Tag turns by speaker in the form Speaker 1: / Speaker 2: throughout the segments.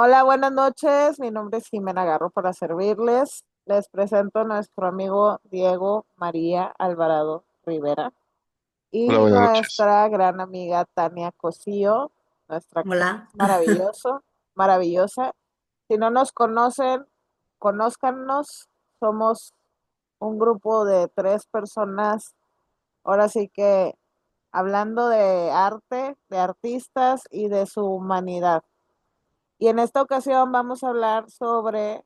Speaker 1: Hola, buenas noches. Mi nombre es Jimena Garro para servirles. Les presento a nuestro amigo Diego María Alvarado Rivera
Speaker 2: Hola,
Speaker 1: y
Speaker 2: buenas noches.
Speaker 1: nuestra gran amiga Tania Cosío, nuestra
Speaker 2: Hola.
Speaker 1: maravillosa. Si no nos conocen, conózcannos. Somos un grupo de tres personas, ahora sí que hablando de arte, de artistas y de su humanidad. Y en esta ocasión vamos a hablar sobre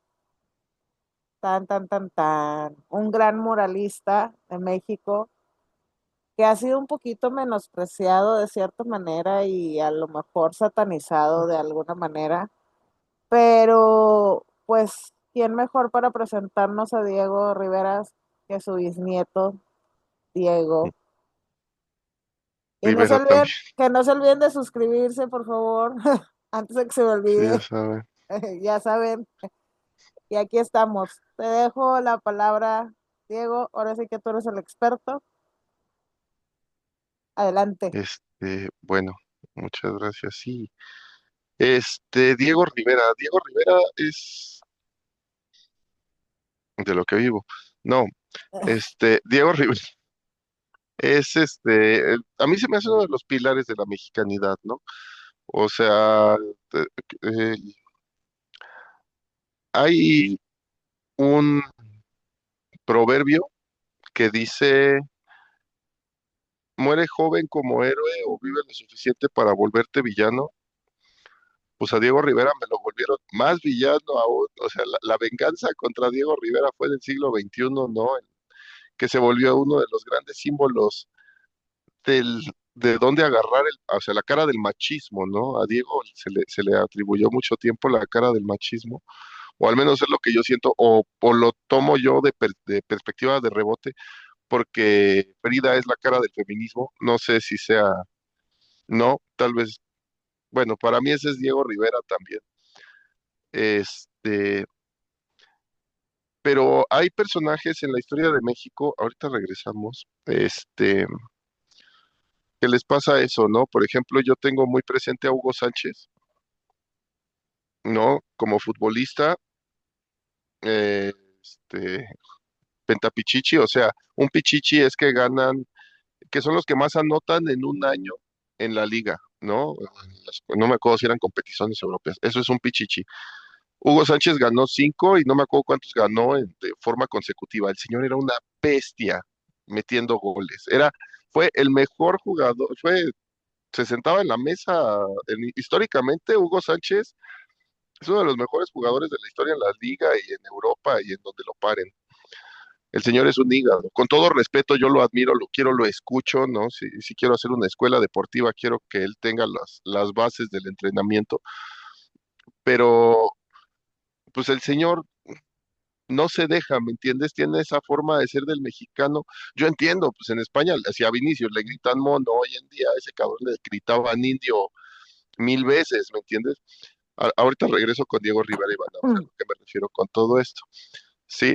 Speaker 1: un gran muralista de México que ha sido un poquito menospreciado de cierta manera y a lo mejor satanizado de alguna manera, pero pues, ¿quién mejor para presentarnos a Diego Rivera que su bisnieto, Diego? Y no se
Speaker 2: Rivera
Speaker 1: olviden,
Speaker 2: también.
Speaker 1: que no se olviden de suscribirse, por favor, antes de que se me
Speaker 2: Sí, ya
Speaker 1: olvide.
Speaker 2: saben.
Speaker 1: Ya saben, y aquí estamos. Te dejo la palabra, Diego. Ahora sí que tú eres el experto. Adelante.
Speaker 2: Bueno, muchas gracias. Sí. Diego Rivera. Diego Rivera es de lo que vivo. No, Diego Rivera es a mí se me hace uno de los pilares de la mexicanidad, ¿no? O sea, eh, eh, hay un proverbio que dice, muere joven como héroe o vive lo suficiente para volverte villano. Pues a Diego Rivera me lo volvieron más villano aún. O sea, la venganza contra Diego Rivera fue en el siglo XXI, ¿no? Que se volvió uno de los grandes símbolos del, de dónde agarrar o sea, la cara del machismo, ¿no? A Diego se le atribuyó mucho tiempo la cara del machismo, o al menos es lo que yo siento, o lo tomo yo de perspectiva de rebote, porque Frida es la cara del feminismo. No sé si sea, no, tal vez, bueno, para mí ese es Diego Rivera también. Este, Pero hay personajes en la historia de México, ahorita regresamos, que les pasa eso, ¿no? Por ejemplo, yo tengo muy presente a Hugo Sánchez, ¿no? Como futbolista, eh, este, pentapichichi, o sea, un pichichi es que ganan, que son los que más anotan en un año en la liga, ¿no? No me acuerdo si eran competiciones europeas, eso es un pichichi. Hugo Sánchez ganó cinco y no me acuerdo cuántos ganó de forma consecutiva. El señor era una bestia metiendo goles. Fue el mejor jugador, se sentaba en la mesa. Históricamente, Hugo Sánchez es uno de los mejores jugadores de la historia en la liga y en Europa y en donde lo paren. El señor es un hígado. Con todo respeto, yo lo admiro, lo quiero, lo escucho, ¿no? Si quiero hacer una escuela deportiva, quiero que él tenga las bases del entrenamiento, pero pues el señor no se deja, ¿me entiendes? Tiene esa forma de ser del mexicano. Yo entiendo, pues en España, hacia Vinicius le gritan mono, hoy en día a ese cabrón le gritaban indio mil veces, ¿me entiendes? Ahorita regreso con Diego Rivera y van a ver a lo que me refiero con todo esto. Sí,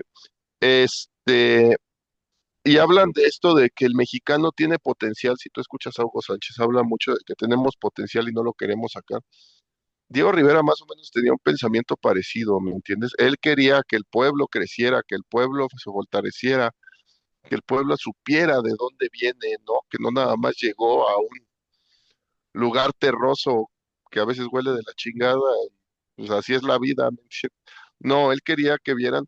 Speaker 2: este, y hablan de esto de que el mexicano tiene potencial. Si tú escuchas a Hugo Sánchez, habla mucho de que tenemos potencial y no lo queremos sacar. Diego Rivera más o menos tenía un pensamiento parecido, ¿me entiendes? Él quería que el pueblo creciera, que el pueblo se fortaleciera, que el pueblo supiera de dónde viene, ¿no? Que no nada más llegó a un lugar terroso que a veces huele de la chingada, pues así es la vida, ¿me entiendes? No, él quería que vieran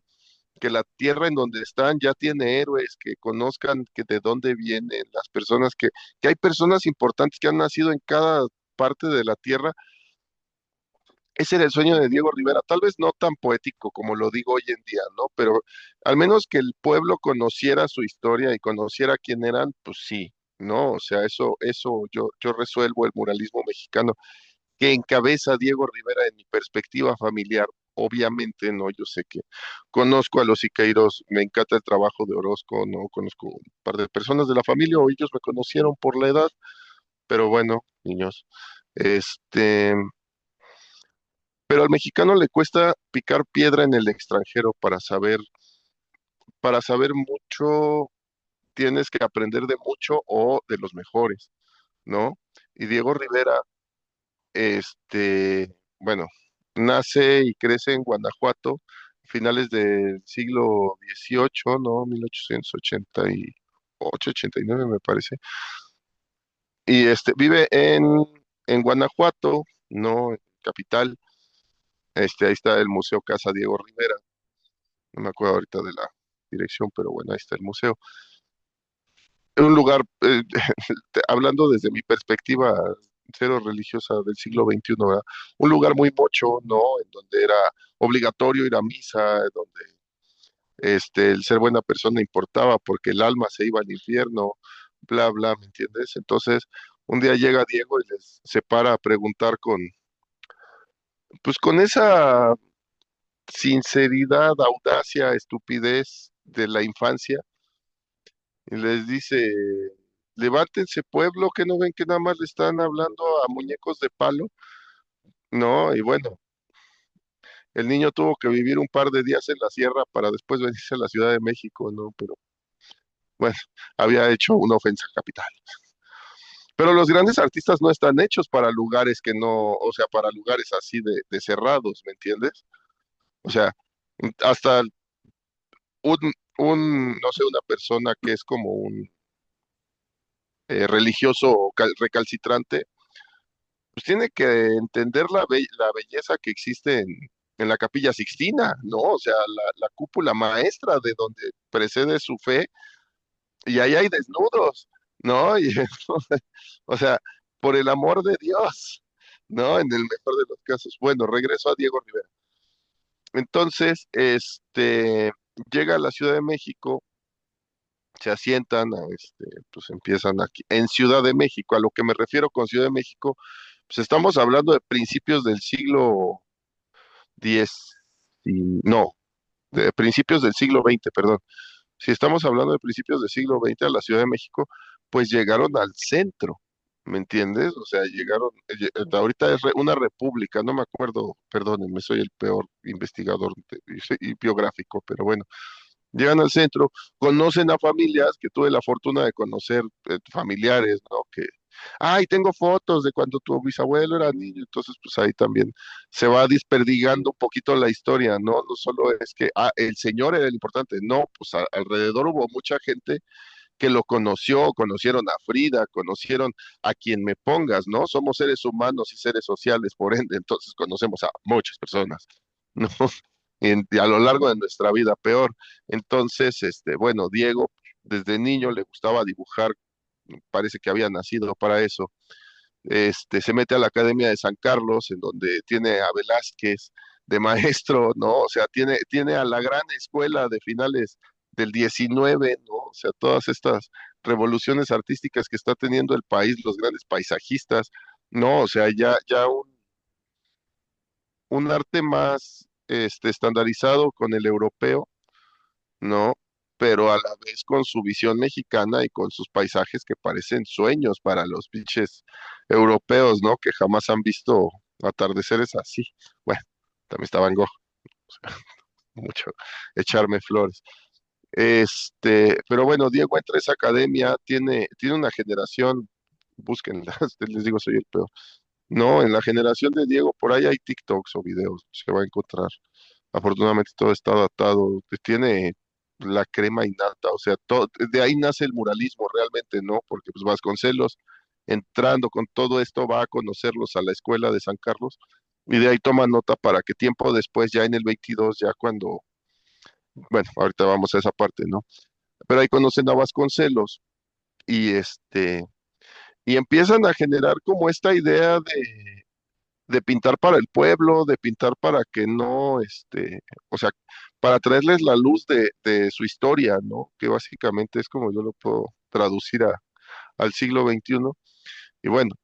Speaker 2: que la tierra en donde están ya tiene héroes, que conozcan que de dónde vienen las personas, que hay personas importantes que han nacido en cada parte de la tierra. Ese era el sueño de Diego Rivera, tal vez no tan poético como lo digo hoy en día, ¿no? Pero al menos que el pueblo conociera su historia y conociera quién eran, pues sí, ¿no? O sea, eso yo resuelvo el muralismo mexicano que encabeza Diego Rivera en mi perspectiva familiar. Obviamente, ¿no? Yo sé que conozco a los Siqueiros, me encanta el trabajo de Orozco, ¿no? Conozco un par de personas de la familia, o ellos me conocieron por la edad, pero bueno, niños, este... Pero al mexicano le cuesta picar piedra en el extranjero para saber mucho, tienes que aprender de mucho o de los mejores, ¿no? Y Diego Rivera, bueno, nace y crece en Guanajuato, finales del siglo XVIII, ¿no? 1888, 89 me parece. Y vive en Guanajuato, ¿no? Capital. Ahí está el Museo Casa Diego Rivera. No me acuerdo ahorita de la dirección, pero bueno, ahí está el museo. Es un lugar, hablando desde mi perspectiva cero religiosa del siglo XXI, ¿verdad? Un lugar muy mocho, ¿no? En donde era obligatorio ir a misa, donde el ser buena persona importaba porque el alma se iba al infierno, bla, bla, ¿me entiendes? Entonces, un día llega Diego y se para a preguntar pues con esa sinceridad, audacia, estupidez de la infancia, y les dice, levántense pueblo, que no ven que nada más le están hablando a muñecos de palo, no, y bueno, el niño tuvo que vivir un par de días en la sierra para después venirse a la Ciudad de México, ¿no? Pero bueno, había hecho una ofensa capital. Pero los grandes artistas no están hechos para lugares que no, o sea, para lugares así de cerrados, ¿me entiendes? O sea, hasta un, no sé, una persona que es como un religioso recalcitrante, pues tiene que entender la belleza que existe en la Capilla Sixtina, ¿no? O sea, la cúpula maestra de donde precede su fe, y ahí hay desnudos, ¿no? Y entonces, o sea, por el amor de Dios, ¿no? En el mejor de los casos. Bueno, regreso a Diego Rivera. Entonces, llega a la Ciudad de México, se asientan, pues empiezan aquí, en Ciudad de México. A lo que me refiero con Ciudad de México, pues estamos hablando de principios del siglo X, no, de principios del siglo XX, perdón. Si estamos hablando de principios del siglo XX a la Ciudad de México, pues llegaron al centro, ¿me entiendes? O sea, llegaron, ahorita es una república, no me acuerdo, perdónenme, soy el peor investigador y biográfico, pero bueno, llegan al centro, conocen a familias, que tuve la fortuna de conocer familiares, ¿no? Ay, tengo fotos de cuando tu bisabuelo era niño, entonces pues ahí también se va desperdigando un poquito la historia, ¿no? No solo es que, el señor era el importante, no, pues alrededor hubo mucha gente que lo conoció, conocieron a Frida, conocieron a quien me pongas, ¿no? Somos seres humanos y seres sociales, por ende, entonces conocemos a muchas personas, ¿no? Y a lo largo de nuestra vida, peor. Entonces, bueno, Diego desde niño le gustaba dibujar, parece que había nacido para eso. Se mete a la Academia de San Carlos, en donde tiene a Velázquez de maestro, ¿no? O sea, tiene a la gran escuela de finales del 19, ¿no? O sea, todas estas revoluciones artísticas que está teniendo el país, los grandes paisajistas, ¿no? O sea, ya un arte más estandarizado con el europeo, ¿no? Pero a la vez con su visión mexicana y con sus paisajes que parecen sueños para los pinches europeos, ¿no? Que jamás han visto atardeceres así. Bueno, también está Van Gogh, mucho echarme flores. Pero bueno, Diego entra a esa academia, tiene una generación, búsquenla, les digo, soy el peor. No, en la generación de Diego, por ahí hay TikToks o videos, se va a encontrar. Afortunadamente todo está adaptado, tiene la crema innata, o sea, todo, de ahí nace el muralismo realmente, ¿no? Porque pues Vasconcelos, entrando con todo esto, va a conocerlos a la escuela de San Carlos y de ahí toma nota para que tiempo después, ya en el 22, ya cuando, bueno, ahorita vamos a esa parte, ¿no? Pero ahí conocen a Vasconcelos y y empiezan a generar como esta idea de pintar para el pueblo, de pintar para que no, o sea, para traerles la luz de su historia, ¿no? Que básicamente es como yo lo puedo traducir al siglo XXI. Y bueno,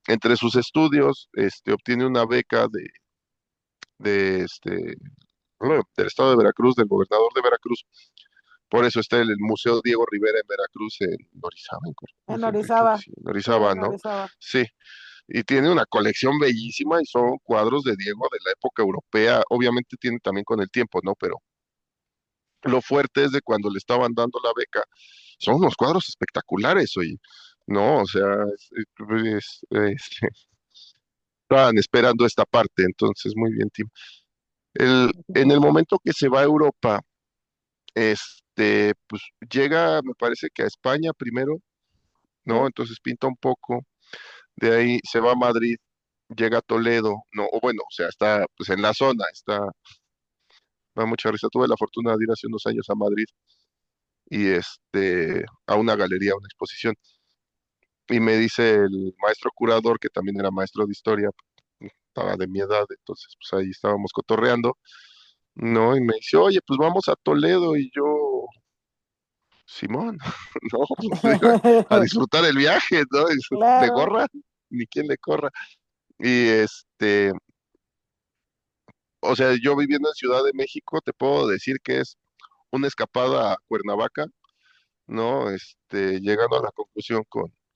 Speaker 2: entre sus estudios, obtiene una beca bueno, del estado de Veracruz, del gobernador de Veracruz. Por eso está el Museo Diego Rivera en Veracruz, en Orizaba,
Speaker 1: En
Speaker 2: creo que
Speaker 1: Orizaba,
Speaker 2: sí, en
Speaker 1: sí,
Speaker 2: Orizaba,
Speaker 1: en
Speaker 2: ¿no?
Speaker 1: Orizaba.
Speaker 2: Sí, y tiene una colección bellísima y son cuadros de Diego de la época europea. Obviamente tiene también con el tiempo, ¿no? Pero lo fuerte es de cuando le estaban dando la beca. Son unos cuadros espectaculares, oye. No, o sea, es- estaban esperando esta parte, entonces muy bien, Tim. En el momento que se va a Europa, pues llega, me parece que a España primero, ¿no?
Speaker 1: Sí.
Speaker 2: Entonces pinta un poco, de ahí se va a Madrid, llega a Toledo, ¿no? O bueno, o sea, está pues en la zona, me da mucha risa. Tuve la fortuna de ir hace unos años a Madrid y a una galería, a una exposición. Y me dice el maestro curador, que también era maestro de historia, estaba de mi edad, entonces pues ahí estábamos cotorreando, ¿no? Y me dice, oye, pues vamos a Toledo y yo, Simón, no, pues digo, a disfrutar el viaje, ¿no? Y, ¿le
Speaker 1: Claro.
Speaker 2: corra? Ni quien le corra. Y o sea, yo viviendo en Ciudad de México, te puedo decir que es una escapada a Cuernavaca, ¿no? Llegando a la conclusión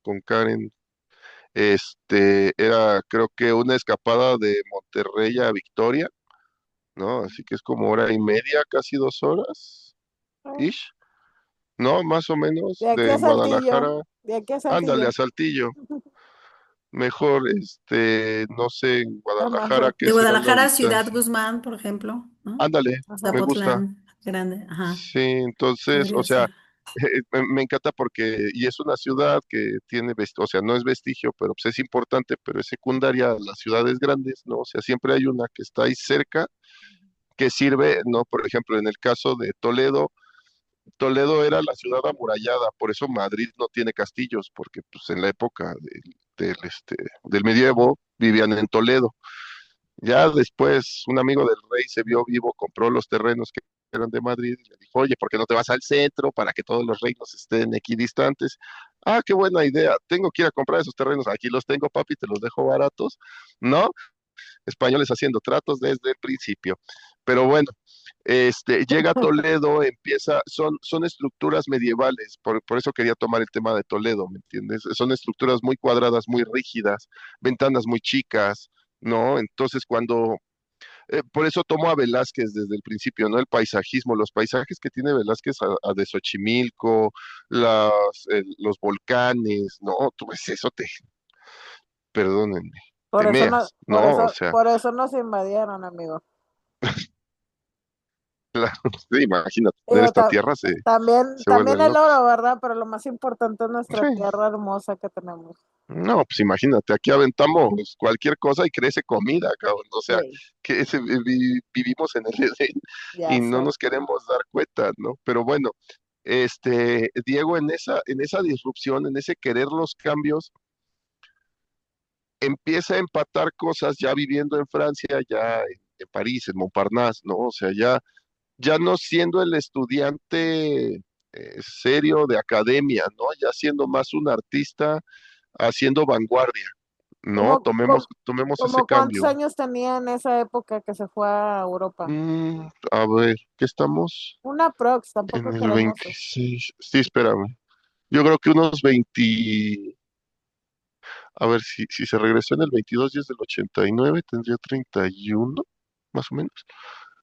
Speaker 2: con Karen, era creo que una escapada de Monterrey a Victoria, ¿no? Así que es como hora y media, casi 2 horas, ish, ¿no? Más o menos,
Speaker 1: De aquí
Speaker 2: de
Speaker 1: a Saltillo,
Speaker 2: Guadalajara,
Speaker 1: de aquí a
Speaker 2: ándale
Speaker 1: Saltillo.
Speaker 2: a Saltillo. Mejor, no sé, en
Speaker 1: Es más
Speaker 2: Guadalajara, ¿qué
Speaker 1: cerca.
Speaker 3: De
Speaker 2: será la
Speaker 3: Guadalajara a Ciudad
Speaker 2: distancia?
Speaker 3: Guzmán, por ejemplo, ¿no?
Speaker 2: Ándale, me
Speaker 1: Ajá.
Speaker 2: gusta.
Speaker 3: Zapotlán, grande, ajá,
Speaker 2: Sí, entonces, o
Speaker 3: podría
Speaker 2: sea,
Speaker 3: ser.
Speaker 2: me encanta porque, y es una ciudad que tiene, o sea, no es vestigio, pero pues es importante, pero es secundaria a las ciudades grandes, ¿no? O sea, siempre hay una que está ahí cerca, que sirve, ¿no? Por ejemplo, en el caso de Toledo, Toledo era la ciudad amurallada, por eso Madrid no tiene castillos, porque pues en la época del medievo vivían en Toledo. Ya después un amigo del rey se vio vivo, compró los terrenos que eran de Madrid y le dijo, oye, ¿por qué no te vas al centro para que todos los reinos estén equidistantes? Ah, qué buena idea, tengo que ir a comprar esos terrenos, aquí los tengo, papi, te los dejo baratos, ¿no? Españoles haciendo tratos desde el principio. Pero bueno, llega a Toledo, son estructuras medievales, por eso quería tomar el tema de Toledo, ¿me entiendes? Son estructuras muy cuadradas, muy rígidas, ventanas muy chicas, ¿no? Entonces por eso tomo a Velázquez desde el principio, ¿no? El paisajismo, los paisajes que tiene Velázquez de Xochimilco, los volcanes, ¿no? Tú ves eso, perdónenme,
Speaker 1: Por
Speaker 2: te
Speaker 1: eso no,
Speaker 2: meas, ¿no? O sea,
Speaker 1: por eso nos invadieron, amigo.
Speaker 2: sí, imagínate, tener
Speaker 1: Digo,
Speaker 2: esta tierra
Speaker 1: también,
Speaker 2: se vuelven
Speaker 1: el oro,
Speaker 2: locos.
Speaker 1: ¿verdad? Pero lo más importante es nuestra
Speaker 2: Sí,
Speaker 1: tierra hermosa que tenemos.
Speaker 2: no, pues imagínate, aquí aventamos cualquier cosa y crece comida, cabrón. O sea,
Speaker 1: Sí,
Speaker 2: vivimos en el Edén
Speaker 1: ya
Speaker 2: y no
Speaker 1: sé.
Speaker 2: nos queremos dar cuenta, ¿no? Pero bueno, Diego, en esa disrupción, en ese querer los cambios, empieza a empatar cosas ya viviendo en Francia, ya en París, en Montparnasse, ¿no? O sea, ya no siendo el estudiante serio de academia, ¿no? Ya siendo más un artista haciendo vanguardia, ¿no?
Speaker 1: ¿Cómo, cómo,
Speaker 2: Tomemos ese
Speaker 1: cómo cuántos
Speaker 2: cambio.
Speaker 1: años tenía en esa época que se fue a Europa?
Speaker 2: A ver, ¿qué estamos?
Speaker 1: Una prox,
Speaker 2: En
Speaker 1: tampoco
Speaker 2: el
Speaker 1: queremos.
Speaker 2: 26. Sí, espérame. Yo creo que unos 20. A ver, si se regresó en el 22 y es del 89, tendría 31, más o menos.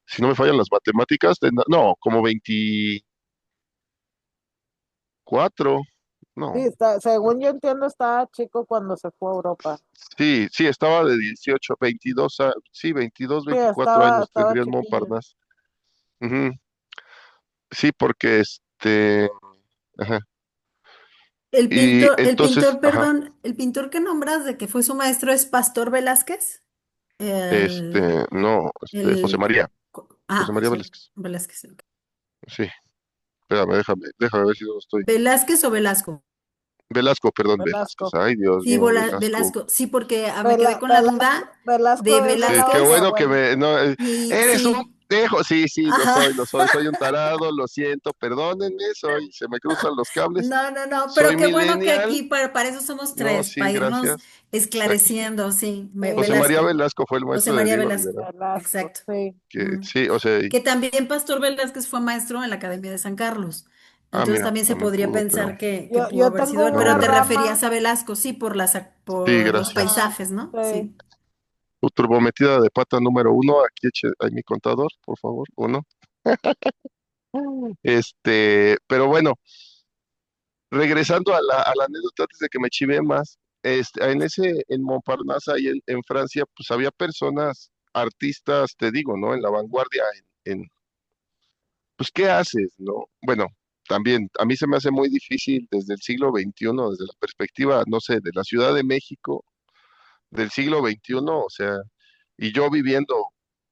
Speaker 2: Si no me fallan las matemáticas, no, como 24.
Speaker 1: Sí,
Speaker 2: No.
Speaker 1: según yo entiendo, estaba chico cuando se fue a Europa.
Speaker 2: Sí, sí, estaba de 18, 22, sí, 22,
Speaker 1: Sí,
Speaker 2: 24 años
Speaker 1: estaba
Speaker 2: tendría en
Speaker 1: chiquillo.
Speaker 2: Montparnasse. Ujú. Sí, porque ajá. Y entonces, ajá,
Speaker 3: El pintor que nombras de que fue su maestro es Pastor Velázquez. El,
Speaker 2: no, José
Speaker 3: el,
Speaker 2: María, José María
Speaker 3: José
Speaker 2: Velázquez.
Speaker 3: Velázquez. Ok.
Speaker 2: Sí, espérame, déjame ver si no estoy.
Speaker 3: ¿Velázquez o Velasco?
Speaker 2: Velasco, perdón, Velázquez.
Speaker 1: Velasco.
Speaker 2: Ay, Dios
Speaker 3: Sí,
Speaker 2: mío, Velasco.
Speaker 3: Velasco. Sí, porque me quedé con la
Speaker 1: Velasco,
Speaker 3: duda de
Speaker 1: Velasco es
Speaker 2: Qué
Speaker 1: una hoja,
Speaker 3: Velázquez
Speaker 2: bueno que
Speaker 1: bueno.
Speaker 2: no,
Speaker 3: y
Speaker 2: eres un
Speaker 3: sí.
Speaker 2: pendejo. Sí, sí,
Speaker 3: Ajá.
Speaker 2: soy un tarado, lo siento, perdónenme, se me cruzan los cables.
Speaker 3: No, no, no, pero
Speaker 2: Soy
Speaker 3: qué bueno que
Speaker 2: millennial.
Speaker 3: aquí para eso somos
Speaker 2: No,
Speaker 3: tres,
Speaker 2: sí,
Speaker 3: para irnos
Speaker 2: gracias. Exacto.
Speaker 3: esclareciendo, sí,
Speaker 1: Sí,
Speaker 2: José María
Speaker 3: Velasco,
Speaker 2: Velasco fue el
Speaker 3: José
Speaker 2: maestro de
Speaker 3: María
Speaker 2: Diego
Speaker 3: Velasco,
Speaker 2: Rivera.
Speaker 1: Velasco,
Speaker 3: exacto.
Speaker 1: sí.
Speaker 2: Que
Speaker 3: Mm.
Speaker 2: sí, o sea,
Speaker 3: Que también Pastor Velázquez fue maestro en la Academia de San Carlos. Entonces
Speaker 2: mira,
Speaker 3: también se
Speaker 2: también
Speaker 3: podría
Speaker 2: pudo, pero
Speaker 3: pensar que pudo
Speaker 1: Yo
Speaker 3: haber sido
Speaker 1: tengo
Speaker 3: él,
Speaker 2: no,
Speaker 1: una
Speaker 3: pero te
Speaker 2: mira.
Speaker 3: referías
Speaker 1: rama,
Speaker 3: a Velasco, sí,
Speaker 2: Sí,
Speaker 3: por los
Speaker 2: gracias.
Speaker 1: ajá,
Speaker 3: paisajes, ¿no?
Speaker 1: sí.
Speaker 3: Sí.
Speaker 2: Tu turbometida de pata número 1, aquí eche ahí mi contador, por favor, uno. Pero bueno, regresando a la anécdota antes de que me chive más, en Montparnasse, ahí en Francia, pues había personas, artistas, te digo, ¿no? En la vanguardia, pues, ¿qué haces, no? Bueno, también, a mí se me hace muy difícil desde el siglo XXI, desde la perspectiva, no sé, de la Ciudad de México, del siglo XXI, o sea, y yo viviendo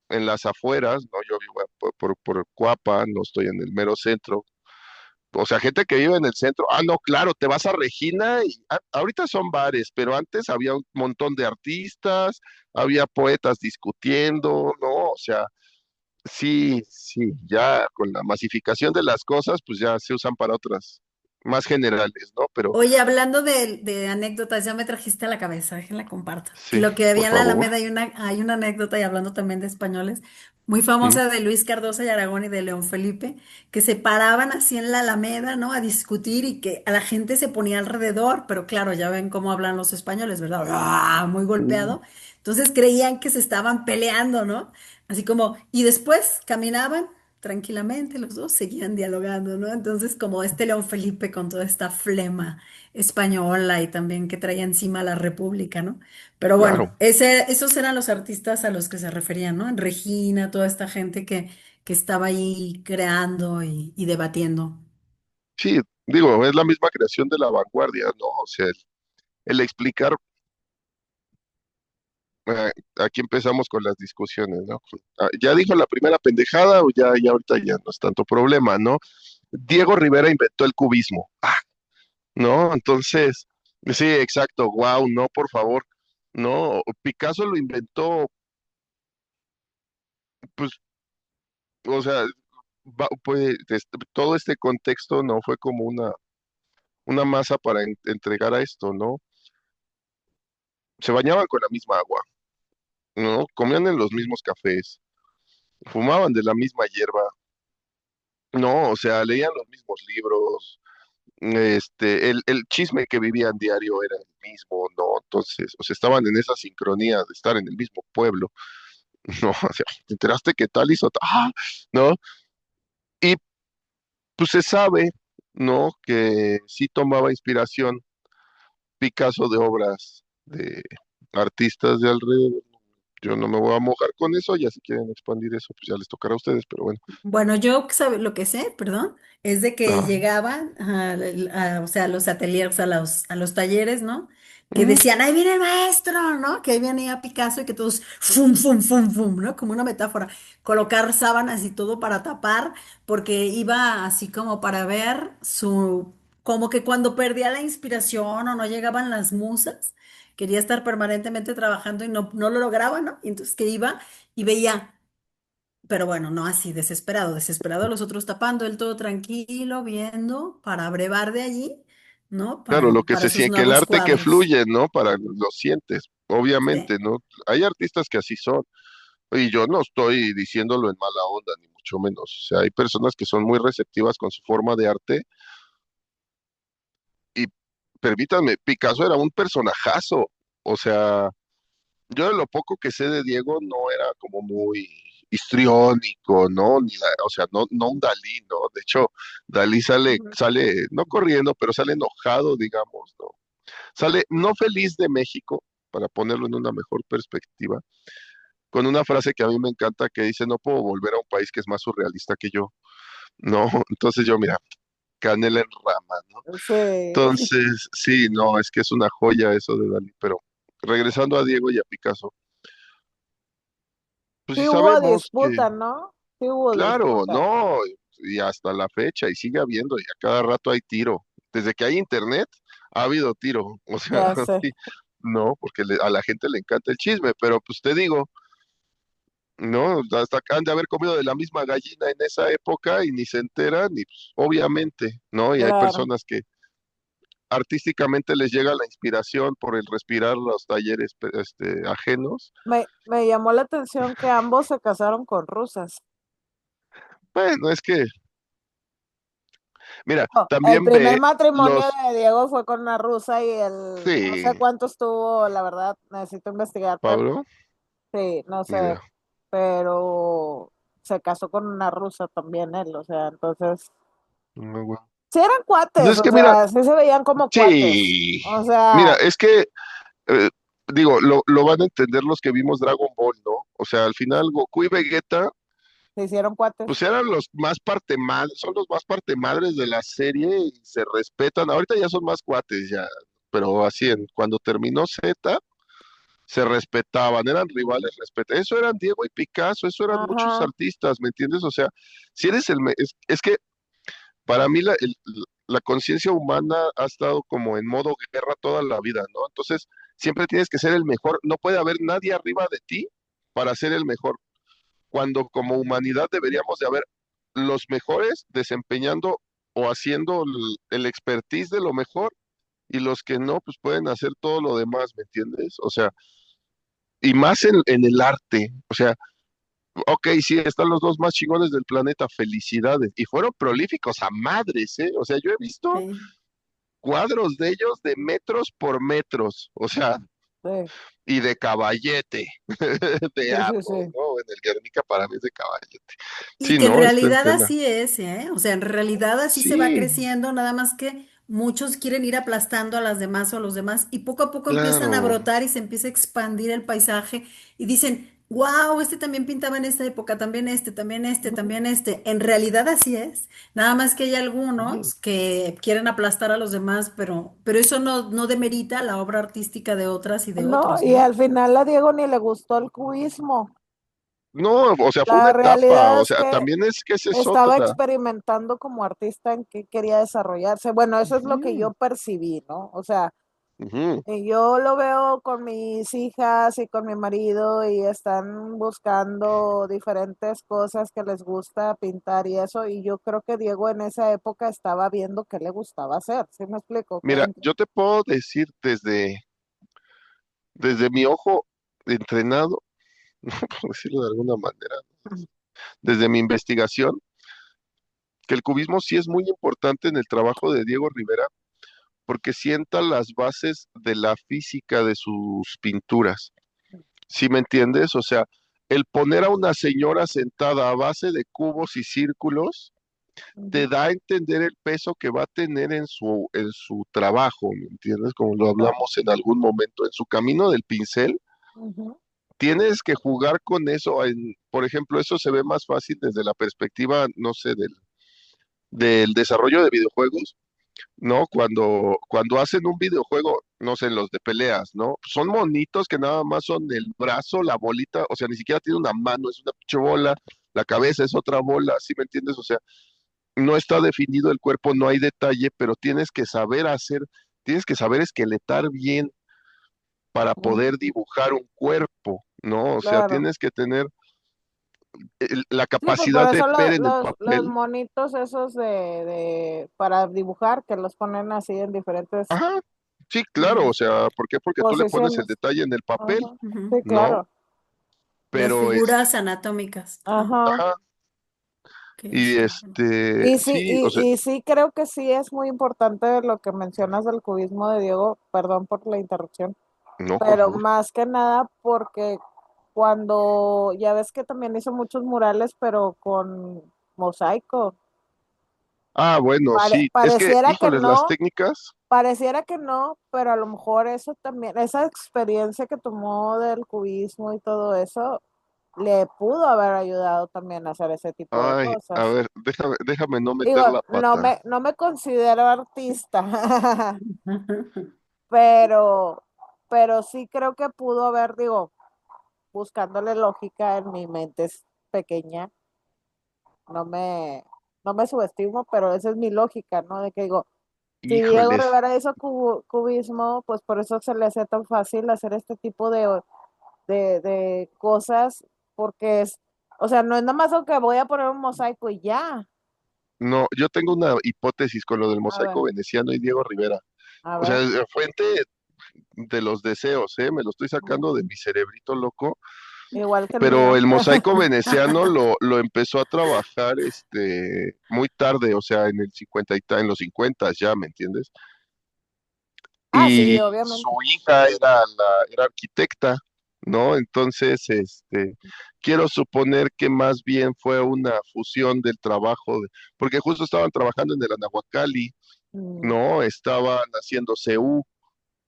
Speaker 2: en las afueras, ¿no? Yo vivo por Cuapa, no estoy en el mero centro. O sea, gente que vive en el centro. Ah, no, claro, te vas a Regina y ahorita son bares, pero antes había un montón de artistas, había poetas discutiendo, ¿no? O sea, sí, sí, ya con la masificación de las cosas, pues ya se usan para otras más generales, ¿no? Pero
Speaker 3: Oye, hablando de anécdotas, ya me trajiste a la cabeza, déjenla comparto. Que
Speaker 2: sí,
Speaker 3: lo que
Speaker 2: por
Speaker 3: había en la
Speaker 2: favor.
Speaker 3: Alameda hay una anécdota, y hablando también de españoles, muy
Speaker 2: Mm,
Speaker 3: famosa de Luis Cardosa y Aragón y de León Felipe, que se paraban así en la Alameda, ¿no? A discutir y que a la gente se ponía alrededor, pero claro, ya ven cómo hablan los españoles, ¿verdad? ¡Ah! Muy
Speaker 2: mm,
Speaker 3: golpeado. Entonces creían que se estaban peleando, ¿no? Así como, y después caminaban tranquilamente, los dos seguían dialogando, ¿no? Entonces, como este León Felipe con toda esta flema española y también que traía encima la República, ¿no? Pero bueno,
Speaker 2: claro.
Speaker 3: esos eran los artistas a los que se referían, ¿no? En Regina, toda esta gente que estaba ahí creando y debatiendo.
Speaker 2: Sí, digo, es la misma creación de la vanguardia, ¿no? O sea, el explicar, aquí empezamos con las discusiones, ¿no? Ya dijo la primera pendejada o ya ahorita ya no es tanto problema, ¿no? Diego Rivera inventó el cubismo, ¿no? Entonces, sí, exacto, wow, no, por favor, no, Picasso lo inventó, pues, o sea, pues, todo este contexto no fue como una masa para entregar a esto, ¿no? Se bañaban con la misma agua, ¿no? Comían en los mismos cafés, fumaban de la misma hierba, no, o sea, leían los mismos libros, el chisme que vivían diario era el mismo, ¿no? Entonces, o sea, estaban en esa sincronía de estar en el mismo pueblo, ¿no? O sea, ¿te enteraste que tal hizo tal? ¡Ah! ¿No? Y pues se sabe, ¿no? Que sí tomaba inspiración Picasso de obras de artistas de alrededor. Yo no me voy a mojar con eso, ya si quieren expandir eso, pues ya les tocará a ustedes, pero bueno.
Speaker 3: Bueno, lo que sé, perdón, es de que
Speaker 2: Ah,
Speaker 3: llegaban o sea, a los ateliers, a los talleres, ¿no? Que
Speaker 2: mm,
Speaker 3: decían, ahí viene el maestro, ¿no? Que ahí venía Picasso y que todos, fum, fum, fum, fum, ¿no? Como una metáfora. Colocar sábanas y todo para tapar, porque iba así como para ver como que cuando perdía la inspiración o no llegaban las musas, quería estar permanentemente trabajando y no lo lograba, ¿no? Y entonces que iba y veía. Pero bueno, no así, desesperado, desesperado, los otros tapando, él todo tranquilo, viendo, para brevar de allí, ¿no?
Speaker 2: claro, lo que
Speaker 3: Para
Speaker 2: se
Speaker 3: sus
Speaker 2: siente, que el
Speaker 3: nuevos
Speaker 2: arte que
Speaker 3: cuadros.
Speaker 2: fluye, ¿no? Para lo sientes,
Speaker 3: Sí.
Speaker 2: obviamente, ¿no? Hay artistas que así son. Y yo no estoy diciéndolo en mala onda, ni mucho menos. O sea, hay personas que son muy receptivas con su forma de arte y permítanme, Picasso era un personajazo. O sea, yo de lo poco que sé de Diego no era como muy histriónico, ¿no? O sea, no un Dalí, ¿no? De hecho, Dalí
Speaker 1: Ujú.
Speaker 2: sale, no corriendo, pero sale enojado, digamos, ¿no? Sale no feliz de México, para ponerlo en una mejor perspectiva, con una frase que a mí me encanta que dice, no puedo volver a un país que es más surrealista que yo. No, entonces yo, mira, canela en rama, ¿no?
Speaker 1: Sí,
Speaker 2: Entonces, sí, no, es que es una joya eso de Dalí, pero regresando a Diego y a Picasso, pues sí
Speaker 1: sí hubo
Speaker 2: sabemos que,
Speaker 1: disputa, ¿no? Sí hubo
Speaker 2: claro,
Speaker 1: disputa,
Speaker 2: no, y hasta la fecha, y sigue habiendo, y a cada rato hay tiro. Desde que hay internet, ha habido tiro, o sea,
Speaker 1: ya sé,
Speaker 2: sí, no, porque a la gente le encanta el chisme, pero pues te digo, no, hasta acá han de haber comido de la misma gallina en esa época y ni se enteran, y pues, obviamente, ¿no? Y hay
Speaker 1: claro.
Speaker 2: personas que artísticamente les llega la inspiración por el respirar los talleres ajenos.
Speaker 1: Me llamó la atención que ambos se casaron con rusas.
Speaker 2: Bueno, es que, mira,
Speaker 1: Oh, el
Speaker 2: también
Speaker 1: primer
Speaker 2: ve
Speaker 1: matrimonio
Speaker 2: los,
Speaker 1: de Diego fue con una rusa y el no sé
Speaker 2: sí,
Speaker 1: cuánto estuvo, la verdad, necesito investigar, pero
Speaker 2: Pablo,
Speaker 1: sí, no
Speaker 2: ni
Speaker 1: sé,
Speaker 2: idea.
Speaker 1: pero se casó con una rusa también él, o sea, entonces,
Speaker 2: No, güey.
Speaker 1: Sí eran
Speaker 2: Pues
Speaker 1: cuates,
Speaker 2: es
Speaker 1: o
Speaker 2: que mira,
Speaker 1: sea, sí se veían como cuates.
Speaker 2: sí,
Speaker 1: O
Speaker 2: mira,
Speaker 1: sea,
Speaker 2: es que, eh, digo, lo van a entender los que vimos Dragon Ball, ¿no? O sea, al final Goku y Vegeta,
Speaker 1: se hicieron cuates.
Speaker 2: pues eran los más parte madres, son los más parte madres de la serie y se respetan. Ahorita ya son más cuates ya, pero así cuando terminó Z, se respetaban, eran rivales, eso eran Diego y Picasso, eso eran muchos
Speaker 1: Ajá.
Speaker 2: artistas, ¿me entiendes? O sea, si eres es que para mí la conciencia humana ha estado como en modo guerra toda la vida, ¿no? Entonces, siempre tienes que ser el mejor, no puede haber nadie arriba de ti para ser el mejor, cuando como humanidad deberíamos de haber los mejores desempeñando o haciendo el expertise de lo mejor y los que no, pues pueden hacer todo lo demás, ¿me entiendes? O sea, y más en el arte, o sea, ok, sí, están los dos más chingones del planeta, felicidades. Y fueron prolíficos a madres, ¿eh? O sea, yo he visto
Speaker 3: Sí,
Speaker 2: cuadros de ellos de metros por metros, o sea,
Speaker 1: Sí,
Speaker 2: y de caballete, de
Speaker 1: sí, sí,
Speaker 2: arro,
Speaker 1: sí.
Speaker 2: ¿no? En el Guernica para mí es de caballete.
Speaker 3: y
Speaker 2: Sí,
Speaker 3: que en
Speaker 2: no, está en
Speaker 3: realidad
Speaker 2: tela.
Speaker 3: así es, ¿eh? O sea, en realidad así se va
Speaker 2: Sí,
Speaker 3: creciendo, nada más que muchos quieren ir aplastando a las demás o a los demás y poco a poco empiezan a
Speaker 2: claro.
Speaker 3: brotar y se empieza a expandir el paisaje y dicen, wow, este también pintaba en esta época, también este, también este,
Speaker 1: Ujú.
Speaker 3: también este. En realidad así es, nada más que hay
Speaker 2: Sí.
Speaker 3: algunos que quieren aplastar a los demás, pero eso no demerita la obra artística de otras y de
Speaker 1: No,
Speaker 3: otros,
Speaker 1: y
Speaker 3: ¿no?
Speaker 1: al final a Diego ni le gustó el cubismo.
Speaker 2: No, o sea, fue una
Speaker 1: La
Speaker 2: etapa,
Speaker 1: realidad
Speaker 2: o
Speaker 1: es
Speaker 2: sea,
Speaker 1: que
Speaker 2: también es que esa es
Speaker 1: estaba
Speaker 2: otra.
Speaker 1: experimentando como artista en qué quería desarrollarse. Bueno, eso es lo que
Speaker 2: Ujú,
Speaker 1: yo percibí, ¿no? O sea,
Speaker 2: ujú.
Speaker 1: yo lo veo con mis hijas y con mi marido y están buscando diferentes cosas que les gusta pintar y eso, y yo creo que Diego en esa época estaba viendo qué le gustaba hacer, ¿sí me explico?
Speaker 2: Mira, yo te puedo decir desde mi ojo entrenado, por decirlo de alguna manera, desde mi investigación, que el cubismo sí es muy importante en el trabajo de Diego Rivera, porque sienta las bases de la física de sus pinturas. ¿Sí me entiendes? O sea, el poner a una señora sentada a base de cubos y círculos te
Speaker 1: Ujú,
Speaker 2: da a entender el peso que va a tener en su trabajo, ¿me entiendes? Como lo
Speaker 1: claro.
Speaker 2: hablamos en algún momento, en su camino del pincel.
Speaker 1: Ujú,
Speaker 2: Tienes que jugar con eso. Por ejemplo, eso se ve más fácil desde la perspectiva, no sé, del desarrollo de videojuegos, ¿no? Cuando hacen un videojuego, no sé, los de peleas, ¿no? Son monitos que nada más son el brazo, la bolita, o sea, ni siquiera tiene una mano, es una pinche bola, la cabeza es otra bola, ¿sí me entiendes? O sea, no está definido el cuerpo, no hay detalle, pero tienes que saber esqueletar bien para
Speaker 1: ujú,
Speaker 2: poder dibujar un cuerpo, ¿no? O sea,
Speaker 1: claro.
Speaker 2: tienes que tener la
Speaker 1: Sí, pues por
Speaker 2: capacidad de
Speaker 1: eso
Speaker 2: ver en el
Speaker 1: los
Speaker 2: papel.
Speaker 1: monitos esos para dibujar, que los ponen así en diferentes
Speaker 2: Ajá, sí, claro, o
Speaker 3: Ujú,
Speaker 2: sea, ¿por qué? Porque tú le pones el
Speaker 1: posiciones.
Speaker 2: detalle en el papel,
Speaker 1: Ajá.
Speaker 3: ujú.
Speaker 1: Sí,
Speaker 2: ¿no?
Speaker 1: claro.
Speaker 3: Las
Speaker 2: Pero
Speaker 3: figuras anatómicas, ¿no?
Speaker 1: Ajá.
Speaker 2: ajá,
Speaker 3: Que
Speaker 2: y
Speaker 3: sí. Bueno.
Speaker 2: sí, o sea,
Speaker 1: Y sí creo que sí es muy importante lo que mencionas del cubismo de Diego, perdón por la interrupción,
Speaker 2: no, por
Speaker 1: pero
Speaker 2: favor.
Speaker 1: más que nada porque cuando, ya ves que también hizo muchos murales, pero con mosaico,
Speaker 2: Ah, bueno, sí, es que,
Speaker 1: pareciera que
Speaker 2: híjoles, las
Speaker 1: no,
Speaker 2: técnicas,
Speaker 1: pareciera que no, pero a lo mejor eso también, esa experiencia que tomó del cubismo y todo eso, le pudo haber ayudado también a hacer ese tipo de
Speaker 2: ay, a
Speaker 1: cosas.
Speaker 2: ver, déjame no meter
Speaker 1: Digo,
Speaker 2: la pata.
Speaker 1: no me considero artista, pero, pero sí creo que pudo haber, digo, buscándole lógica en mi mente es pequeña, no me, no me subestimo, pero esa es mi lógica, ¿no? De que digo, si Diego
Speaker 2: Híjoles,
Speaker 1: Rivera hizo cubismo, pues por eso se le hace tan fácil hacer este tipo de cosas, porque es, o sea, no es nada más lo que voy a poner un mosaico y ya.
Speaker 2: no, yo tengo una hipótesis con lo del
Speaker 1: A ver,
Speaker 2: mosaico veneciano y Diego Rivera.
Speaker 1: a
Speaker 2: O sea,
Speaker 1: ver.
Speaker 2: fuente de los deseos, ¿eh? Me lo estoy sacando de mi cerebrito loco.
Speaker 1: Igual que el
Speaker 2: Pero
Speaker 1: mío.
Speaker 2: el mosaico veneciano lo empezó a trabajar muy tarde, o sea, en los 50 ya, ¿me entiendes?
Speaker 1: Ah,
Speaker 2: Y
Speaker 1: sí,
Speaker 2: su
Speaker 1: obviamente.
Speaker 2: hija era arquitecta, ¿no? Entonces, quiero suponer que más bien fue una fusión del trabajo, porque justo estaban trabajando en el Anahuacalli,
Speaker 1: Mm,
Speaker 2: ¿no? Estaban haciendo CU,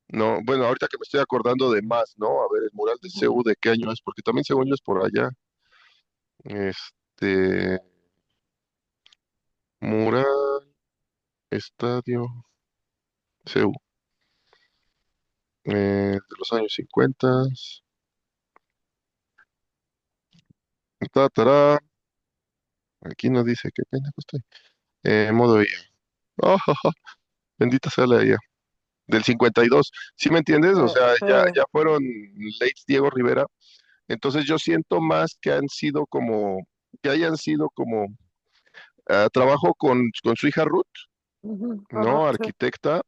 Speaker 2: ¿no? Bueno, ahorita que me estoy acordando de más, ¿no? A ver, el mural de
Speaker 1: ujú.
Speaker 2: CU, ¿de qué año es? Porque también según yo es por allá. Mural, estadio, CU, de los años 50. Tará, aquí no dice qué pendejo estoy. Modo IA. Oh, bendita sea la IA. Del 52. ¿Sí me entiendes? O sea,
Speaker 1: Sí.
Speaker 2: ya fueron late Diego Rivera. Entonces yo siento más que que hayan sido como trabajo con su hija Ruth,
Speaker 1: Ujú,
Speaker 2: ¿no?
Speaker 1: correcto.
Speaker 2: Arquitecta,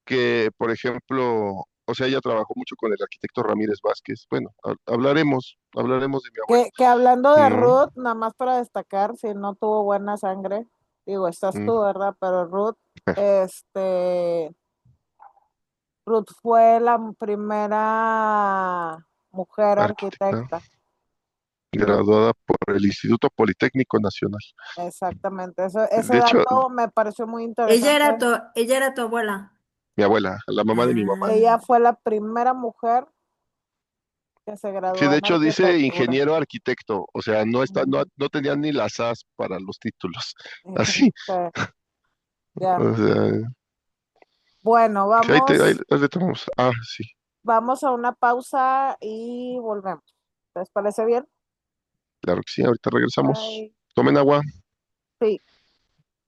Speaker 2: que por ejemplo, o sea, ella trabajó mucho con el arquitecto Ramírez Vázquez. Bueno, hablaremos de mi abuelo,
Speaker 1: Que hablando de
Speaker 2: ¿no?
Speaker 1: Ruth, nada más para destacar, si no tuvo buena sangre, digo, estás
Speaker 2: Mm,
Speaker 1: tú, ¿verdad? Pero Ruth, este, Ruth fue la primera mujer
Speaker 2: arquitecta,
Speaker 1: arquitecta. Ruth,
Speaker 2: graduada por el Instituto Politécnico Nacional.
Speaker 1: exactamente. Ese
Speaker 2: De hecho,
Speaker 1: dato me pareció muy interesante.
Speaker 3: Ella era tu abuela.
Speaker 2: mi abuela, la mamá de mi mamá.
Speaker 1: Ella
Speaker 3: Ah,
Speaker 1: fue la primera mujer que se
Speaker 2: Sí,
Speaker 1: graduó
Speaker 2: de
Speaker 1: en
Speaker 2: hecho dice
Speaker 1: arquitectura.
Speaker 2: ingeniero arquitecto, o sea,
Speaker 1: Ujú.
Speaker 2: no tenían ni las as para los títulos. Así,
Speaker 1: Sí, ya.
Speaker 2: o sea,
Speaker 1: Bueno,
Speaker 2: que ahí le tomamos. Ah, sí,
Speaker 1: vamos a una pausa y volvemos. ¿Les parece bien?
Speaker 2: claro que sí, ahorita regresamos.
Speaker 1: Bye.
Speaker 2: Tomen agua.
Speaker 1: Sí.